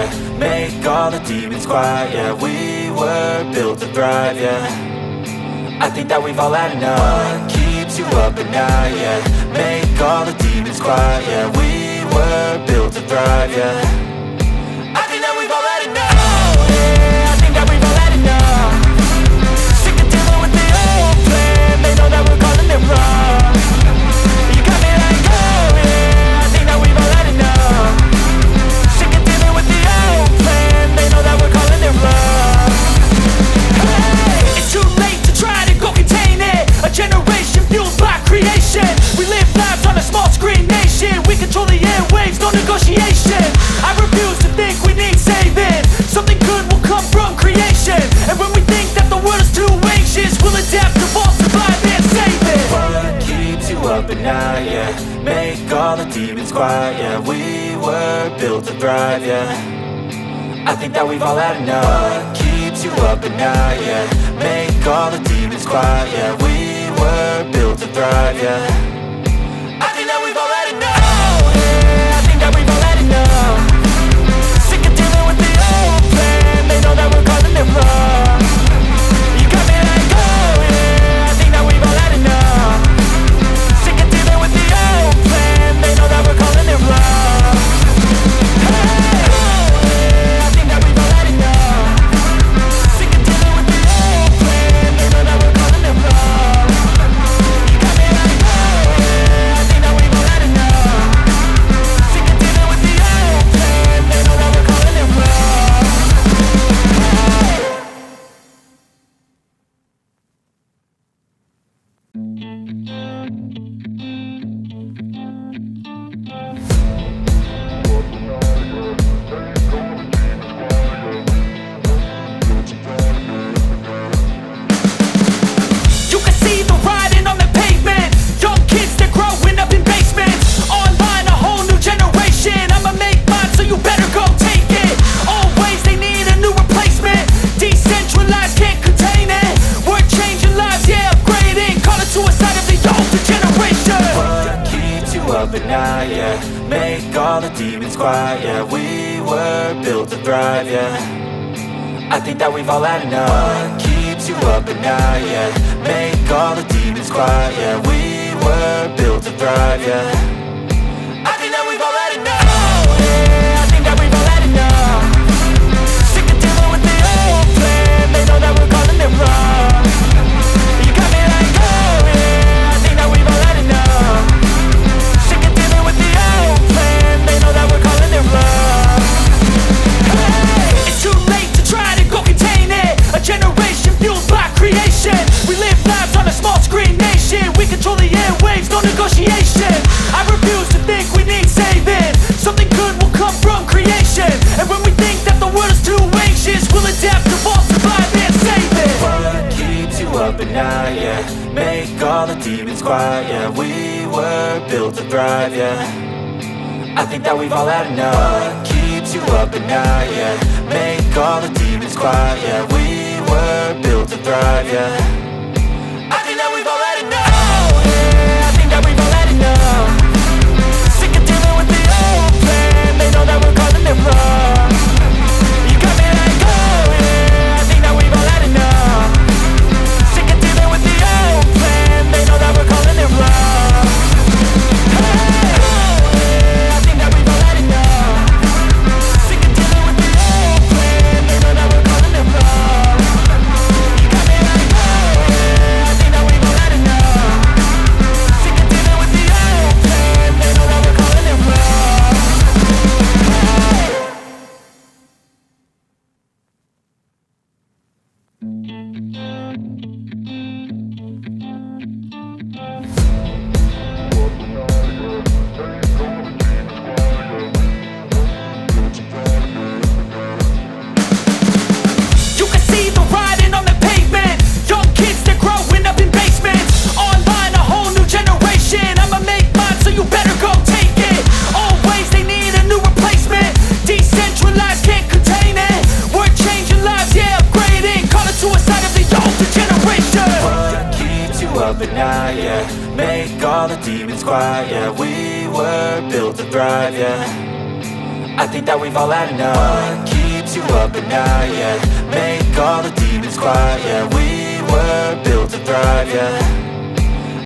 yeah. Make all the demons quiet, yeah. We were built to thrive, yeah. I think that we've all had enough. What keeps you up at night, yeah. Make all the demons quiet, yeah. We were built to thrive, yeah. I think that we've all had enough. Oh, yeah, I think that we've all had enough. Sick of dealing with the old plan. They know that we're calling it wrong. You got me like, oh yeah, I think that we've all had enough. Sick of dealing with the old plan. They know that we're calling it wrong. Hey, it's too late to try to go contain it. A generation fueled by creation. We live lives on a small screen nation. We control the airwaves, no negotiation. I refuse to think we need saving. Something good will come from creation. And when we think that the world is too anxious, we'll adapt, evolve, survive and save it. What keeps you up at night, yeah. Make all the demons quiet, yeah. We were built to thrive, yeah. I think that we've all had enough. What keeps you up at night, yeah. Make all the demons quiet, yeah. We were built to thrive, yeah. I think that we've all had enough. Oh, yeah, I think that we've all had enough. Sick of dealing with the old plan. They know that we're calling it wrong. You got me like, oh yeah, I think that we've all had enough. Sick of dealing with the old plan. They know that we're calling it wrong. Hey, oh yeah, I think that we've all had enough. Sick of dealing with the old plan. They know that we're calling it wrong. You got me like, oh yeah, I think that we've all had enough. Sick of dealing with the old plan. They know that we're calling it wrong. You can see the writing on the pavement. Young kids, they're growing up in basements. Online, a whole new generation. I'ma make mine, so you better go take it. Always, they need a new replacement. Decentralized, can't contain it. We're changing lives, yeah, upgrading. Call it suicide of the older generation. What keeps you up at night, yeah. Make all the demons quiet, yeah. We were built to thrive, yeah. I think that we've all had enough. What keeps you up at night, yeah. Make all the demons quiet, yeah. We were built to thrive, yeah. I think that we've all had enough. Oh yeah, I think that we've all had enough. Sick of dealing with the old plan. They know that we're calling it wrong. You got me like, oh yeah, I think that we've all had enough. Sick of dealing with the old plan. They know that we're calling it wrong. Hey, it's too late to try to go contain it. A generation fueled by creation. We live lives on a small screen nation. We control the airwaves, no negotiation. I refuse to think we need saving. Something good will come from creation. And when we think that the world is too anxious, we'll adapt, evolve, survive and save it. What keeps you up at night, yeah. Make all the demons quiet, yeah. We were built to thrive, yeah. I think that we've all had enough. What keeps you up at night, yeah. Make all the demons quiet, yeah. We were built to thrive, yeah. I think that we've all had enough. Oh yeah, I think that we've all had enough. Sick of dealing with the old plan. They know that we're calling it wrong. You got me like, oh yeah, I think that we've all had enough. Sick of dealing with the old plan. They know that we're calling it wrong. Hey, oh yeah, I think that we've all had enough. Sick of dealing with the old plan. They know that we're calling it wrong. You got me like, oh yeah, I think that we've all had enough. Sick of dealing with the old plan. They know that we're calling it wrong. You can see the writing on the pavement. Young kids, they're growing up in basements. Online, a whole new generation. I'ma make mine, so you better go take it. Always, they need a new replacement. Decentralized, can't contain it. We're changing lives, yeah, upgrading. Call it suicide of the older generation. What keeps you up at night, yeah. Make all the demons quiet, yeah. We were built to thrive, yeah. I think that we've all had enough. What keeps you up at night, yeah? Make all the demons quiet, yeah. We were built to thrive, yeah.